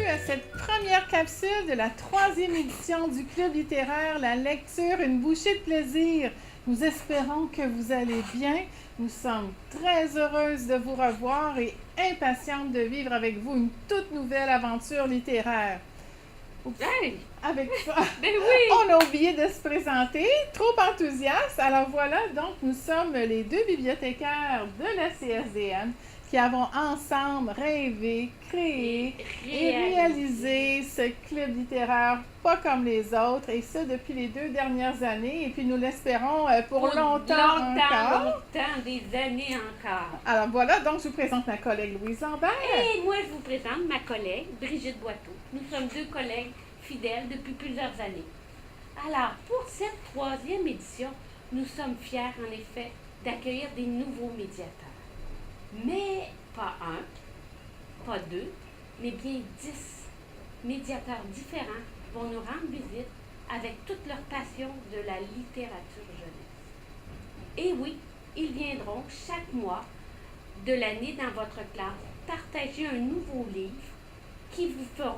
à cette première capsule de la 3e édition du Club littéraire La lecture, une bouchée de plaisir. Nous espérons que vous allez bien. Nous sommes très heureuses de vous revoir et impatientes de vivre avec vous une toute nouvelle aventure littéraire. Hey! Avec ça, Ben oui! on a oublié de se présenter, trop enthousiaste. Alors voilà, donc nous sommes les deux bibliothécaires de la CSDM qui avons ensemble rêvé, créé et réalisé ce club littéraire pas comme les autres, et ça depuis les 2 dernières années, et puis nous l'espérons pour longtemps encore. Longtemps, des années encore. Alors voilà, donc je vous présente ma collègue Louise Lambert. Et moi, je vous présente ma collègue Brigitte Boiteau. Nous sommes 2 collègues fidèles depuis plusieurs années. Alors, pour cette 3e édition, nous sommes fiers, en effet, d'accueillir des nouveaux médiateurs. Mais pas 1, pas 2, mais bien 10 médiateurs différents vont nous rendre visite avec toute leur passion de la littérature jeunesse. Et oui, ils viendront chaque mois de l'année dans votre classe partager un nouveau livre qui vous fera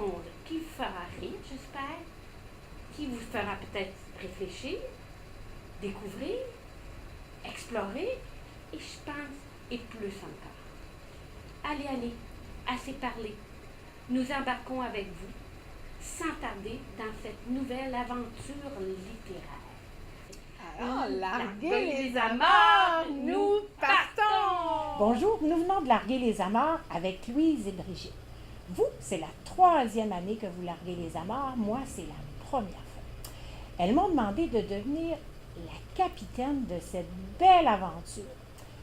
rire, j'espère, qui vous fera peut-être réfléchir, découvrir, explorer, et je pense, et plus encore. Allez, assez parlé. Nous embarquons avec vous, sans tarder, dans cette nouvelle aventure littéraire. Alors, larguez les amarres, nous partons! Bonjour, nous venons de larguer les amarres avec Louise et Brigitte. Vous, c'est la 3e année que vous larguez les amarres, moi, c'est la première fois. Elles m'ont demandé de devenir la capitaine de cette belle aventure.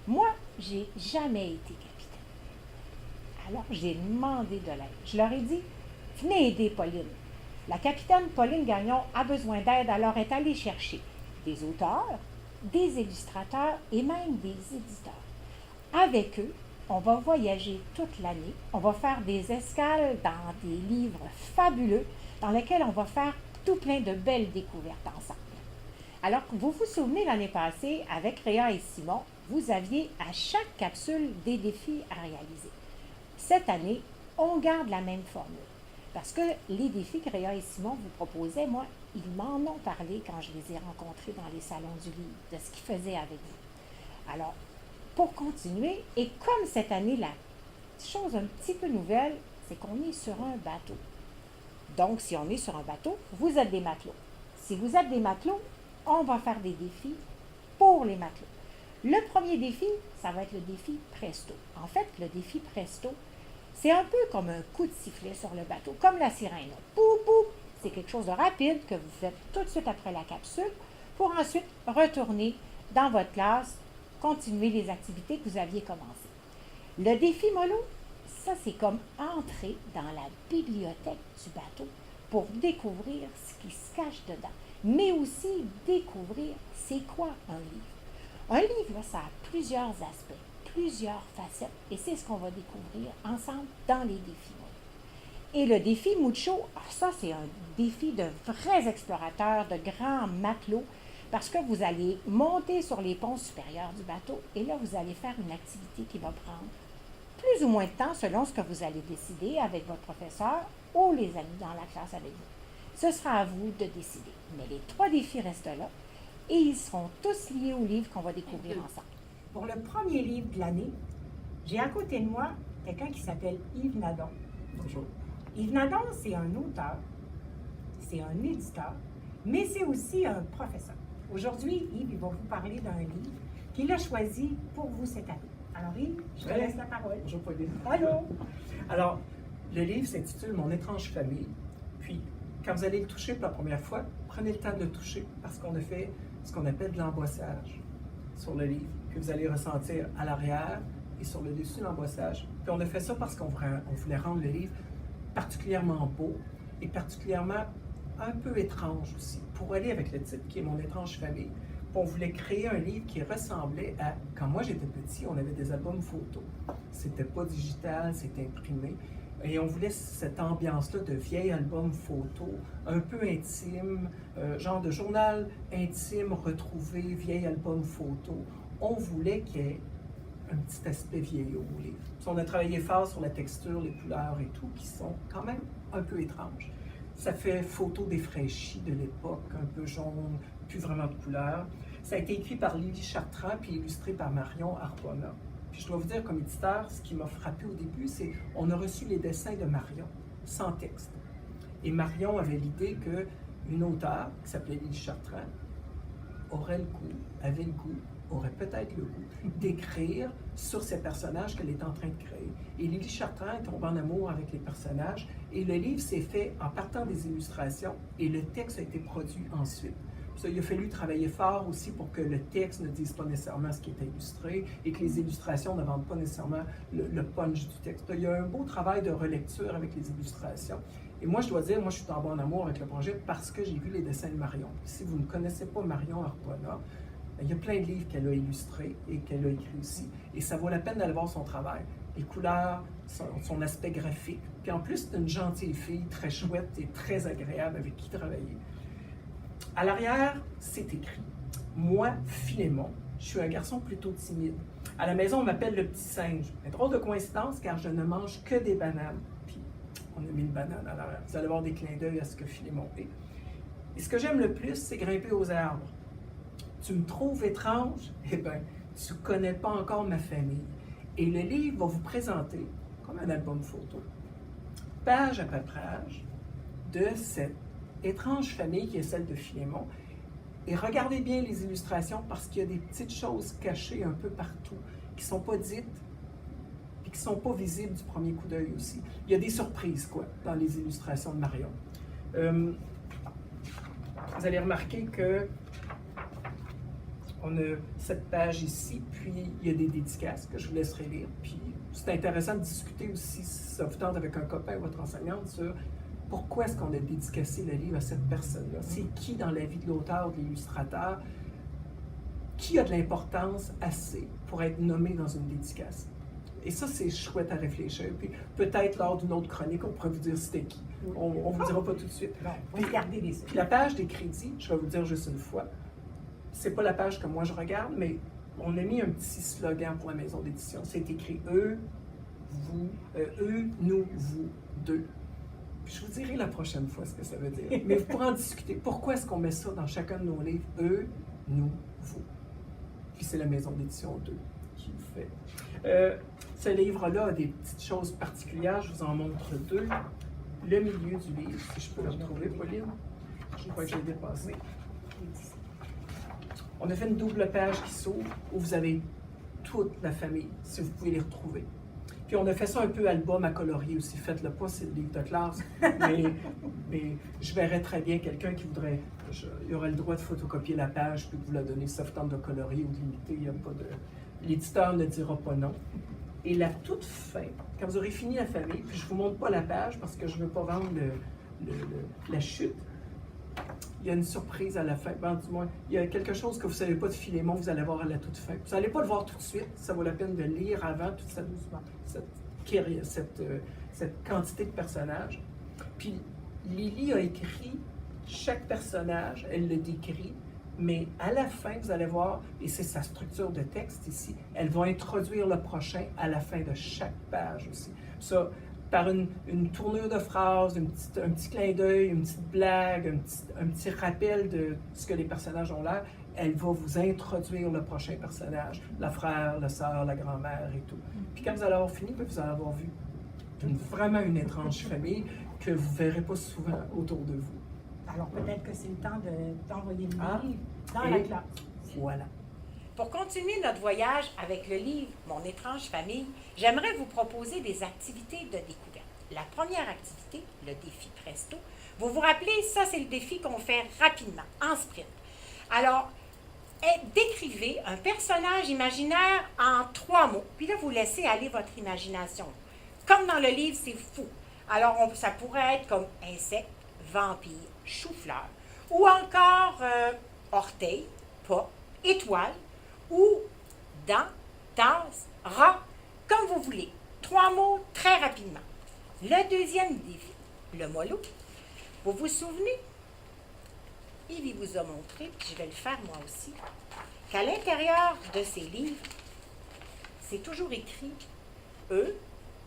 Moi, j'ai jamais été capitaine. Alors, j'ai demandé de l'aide. Je leur ai dit, venez aider Pauline. La capitaine Pauline Gagnon a besoin d'aide, alors est allée chercher des auteurs, des illustrateurs et même des éditeurs. Avec eux, on va voyager toute l'année. On va faire des escales dans des livres fabuleux dans lesquels on va faire tout plein de belles découvertes ensemble. Alors, vous vous souvenez, l'année passée, avec Réa et Simon, vous aviez à chaque capsule des défis à réaliser. Cette année, on garde la même formule. Parce que les défis que Réa et Simon vous proposaient, moi, ils m'en ont parlé quand je les ai rencontrés dans les salons du livre, de ce qu'ils faisaient avec vous. Alors, pour continuer, et comme cette année, la chose un petit peu nouvelle, c'est qu'on est sur un bateau. Donc, si on est sur un bateau, vous êtes des matelots. Si vous êtes des matelots, on va faire des défis pour les matelots. Le premier défi, ça va être le défi Presto. En fait, le défi Presto, c'est un peu comme un coup de sifflet sur le bateau, comme la sirène. Poup, poup! C'est quelque chose de rapide que vous faites tout de suite après la capsule pour ensuite retourner dans votre classe, continuer les activités que vous aviez commencées. Le défi mollo, ça c'est comme entrer dans la bibliothèque du bateau pour découvrir ce qui se cache dedans, mais aussi découvrir c'est quoi un livre. Un livre, ça a plusieurs aspects, plusieurs facettes, et c'est ce qu'on va découvrir ensemble dans les défis mollo. Et le défi Mucho, ça c'est un défi de vrais explorateurs, de grands matelots, parce que vous allez monter sur les ponts supérieurs du bateau et là, vous allez faire une activité qui va prendre plus ou moins de temps selon ce que vous allez décider avec votre professeur ou les amis dans la classe avec vous. Ce sera à vous de décider. Mais les 3 défis restent là et ils seront tous liés au livre qu'on va découvrir ensemble. Pour le premier livre de l'année, j'ai à côté de moi quelqu'un qui s'appelle Yves Nadon. Bonjour. Yves Nadon, c'est un auteur, c'est un éditeur, mais c'est aussi un professeur. Aujourd'hui, Yves, il va vous parler d'un livre qu'il a choisi pour vous cette année. Alors Yves, je te laisse la parole. Bonjour Pauline. Allô? Alors, le livre s'intitule Mon étrange famille. Puis, quand vous allez le toucher pour la première fois, prenez le temps de le toucher parce qu'on a fait ce qu'on appelle de l'embossage sur le livre, que vous allez ressentir à l'arrière et sur le dessus de l'embossage. Puis on a fait ça parce qu'on voulait rendre le livre particulièrement beau et particulièrement un peu étrange aussi, pour aller avec le titre qui est Mon étrange famille. Puis on voulait créer un livre qui ressemblait à, quand moi j'étais petit, on avait des albums photos. C'était pas digital, c'était imprimé. Et on voulait cette ambiance-là de vieil album photo, un peu intime, genre de journal intime retrouvé, vieil album photo. On voulait qu'il y ait un petit aspect vieillot au livre. Puis on a travaillé fort sur la texture, les couleurs et tout, qui sont quand même un peu étrange. Ça fait photo défraîchie de l'époque, un peu jaune, plus vraiment de couleur. Ça a été écrit par Lily Chartrand puis illustré par Marion Arpona. Puis je dois vous dire, comme éditeur, ce qui m'a frappé au début, c'est qu'on a reçu les dessins de Marion, sans texte. Et Marion avait l'idée qu'une auteure, qui s'appelait Lily Chartrand, avait le goût, aurait peut-être le goût d'écrire sur ces personnages qu'elle est en train de créer. Et Lily Chartrand est tombée en amour avec les personnages et le livre s'est fait en partant des illustrations et le texte a été produit ensuite. Ça, il a fallu travailler fort aussi pour que le texte ne dise pas nécessairement ce qui est illustré et que les illustrations ne vendent pas nécessairement le punch du texte. Il y a un beau travail de relecture avec les illustrations. Et moi, je dois dire, moi, je suis tombée en amour avec le projet parce que j'ai vu les dessins de Marion. Si vous ne connaissez pas Marion Arpona, il y a plein de livres qu'elle a illustrés et qu'elle a écrits aussi. Et ça vaut la peine d'aller voir son travail. Les couleurs, son aspect graphique. Puis en plus, c'est une gentille fille, très chouette et très agréable avec qui travailler. À l'arrière, c'est écrit. Moi, Philémon, je suis un garçon plutôt timide. À la maison, on m'appelle le petit singe. C'est drôle de coïncidence car je ne mange que des bananes. Puis on a mis une banane à l'arrière. Vous allez avoir des clins d'œil à ce que Philémon est. Et ce que j'aime le plus, c'est grimper aux arbres. Tu me trouves étrange? Eh bien, tu ne connais pas encore ma famille. Et le livre va vous présenter, comme un album photo, page après page, de cette étrange famille qui est celle de Philémon. Et regardez bien les illustrations parce qu'il y a des petites choses cachées un peu partout qui ne sont pas dites et qui ne sont pas visibles du premier coup d'œil aussi. Il y a des surprises, quoi, dans les illustrations de Marion. Vous allez remarquer que on a cette page ici, puis il y a des dédicaces que je vous laisserai lire. Puis c'est intéressant de discuter aussi, si ça vous tente avec un copain ou votre enseignante, sur pourquoi est-ce qu'on a dédicacé le livre à cette personne-là. C'est qui dans la vie de l'auteur, de l'illustrateur, qui a de l'importance assez pour être nommé dans une dédicace. Et ça, c'est chouette à réfléchir. Puis peut-être lors d'une autre chronique, on pourrait vous dire c'était qui. On ne vous dira pas tout de suite. Vous regardez les Puis la page des crédits, je vais vous le dire juste une fois, c'est pas la page que moi je regarde, mais on a mis un petit slogan pour la maison d'édition. C'est écrit eux, nous, vous, deux. Puis je vous dirai la prochaine fois ce que ça veut dire. Mais vous pourrez en discuter. Pourquoi est-ce qu'on met ça dans chacun de nos livres? Eux, nous, vous. Puis c'est la maison d'édition 2 qui le fait. Ce livre-là a des petites choses particulières. Je vous en montre deux. Le milieu du livre, si je peux le retrouver, Pauline. Je crois que j'ai dépassé. On a fait une double page qui s'ouvre où vous avez toute la famille, si vous pouvez les retrouver. Puis on a fait ça un peu album à colorier aussi. Faites-le pas, c'est le livre de classe. Mais je verrais très bien quelqu'un qui voudrait... il aurait le droit de photocopier la page puis de vous la donner, sauf temps de colorier ou de limiter. Il y a pas de... L'éditeur ne dira pas non. Et la toute fin, quand vous aurez fini la famille, puis je ne vous montre pas la page parce que je ne veux pas vendre la chute, il y a une surprise à la fin. Ben, du moins, il y a quelque chose que vous ne savez pas de Philémon, vous allez voir à la toute fin. Vous n'allez pas le voir tout de suite, ça vaut la peine de lire avant toute cette quantité de personnages. Puis Lily a écrit chaque personnage, elle le décrit, mais à la fin, vous allez voir, et c'est sa structure de texte ici, elle va introduire le prochain à la fin de chaque page aussi. Ça, par une tournure de phrase, un petit clin d'œil, une petite blague, un petit rappel de ce que les personnages ont l'air, elle va vous introduire le prochain personnage, la frère, la sœur, la grand-mère et tout. Puis quand vous allez avoir fini, vous allez avoir vu vraiment une étrange famille que vous ne verrez pas souvent autour de vous. Alors peut-être que c'est le temps d'envoyer le livre dans et la classe. Voilà. Pour continuer notre voyage avec le livre Mon étrange famille, j'aimerais vous proposer des activités de découverte. La première activité, le défi Presto. Vous vous rappelez, ça c'est le défi qu'on fait rapidement, en sprint. Alors, décrivez un personnage imaginaire en 3 mots, puis là vous laissez aller votre imagination. Comme dans le livre, c'est fou. Alors, ça pourrait être comme insecte, vampire, chou-fleur, ou encore orteil, pas, étoile, ou dent, tasse, rat, comme vous voulez. 3 mots très rapidement. Le deuxième défi, le mollo. Vous vous souvenez? Yves vous a montré, puis je vais le faire moi aussi, qu'à l'intérieur de ces livres, c'est toujours écrit eux,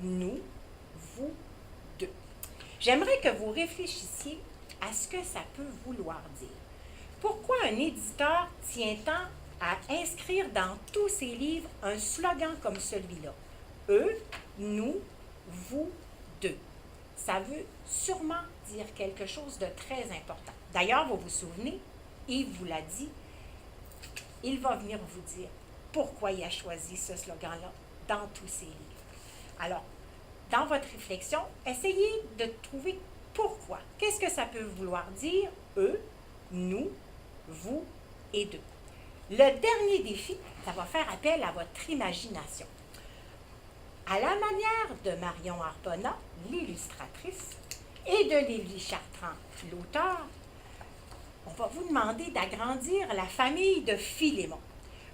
nous, vous, deux. J'aimerais que vous réfléchissiez à ce que ça peut vouloir dire. Pourquoi un éditeur tient tant à inscrire dans tous ses livres un slogan comme celui-là? Eux, nous, vous, d'eux. Ça veut sûrement dire quelque chose de très important. D'ailleurs, vous vous souvenez, Yves vous l'a dit, il va venir vous dire pourquoi il a choisi ce slogan-là dans tous ses livres. Alors, dans votre réflexion, essayez de trouver pourquoi. Qu'est-ce que ça peut vouloir dire? Eux, nous, vous et d'eux. Le dernier défi, ça va faire appel à votre imagination. À la manière de Marion Arbona, l'illustratrice, et de Lévy Chartrand, l'auteur, on va vous demander d'agrandir la famille de Philémon.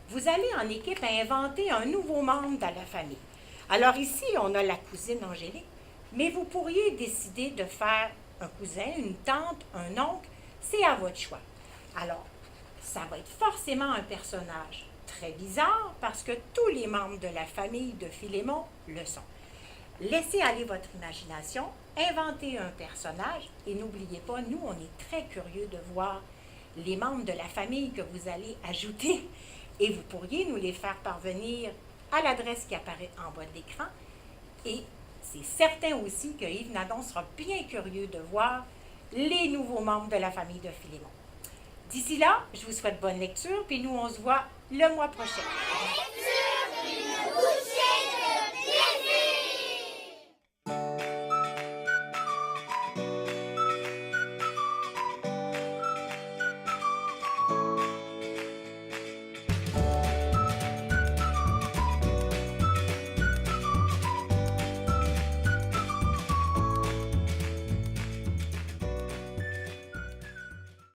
Vous allez en équipe inventer un nouveau membre dans la famille. Alors ici, on a la cousine Angélique, mais vous pourriez décider de faire un cousin, une tante, un oncle, c'est à votre choix. Alors, ça va être forcément un personnage très bizarre parce que tous les membres de la famille de Philémon le sont. Laissez aller votre imagination, inventez un personnage et n'oubliez pas, nous, on est très curieux de voir les membres de la famille que vous allez ajouter et vous pourriez nous les faire parvenir à l'adresse qui apparaît en bas de l'écran. Et c'est certain aussi que Yves Nadon sera bien curieux de voir les nouveaux membres de la famille de Philémon. D'ici là, je vous souhaite bonne lecture, puis nous, on se voit le mois prochain.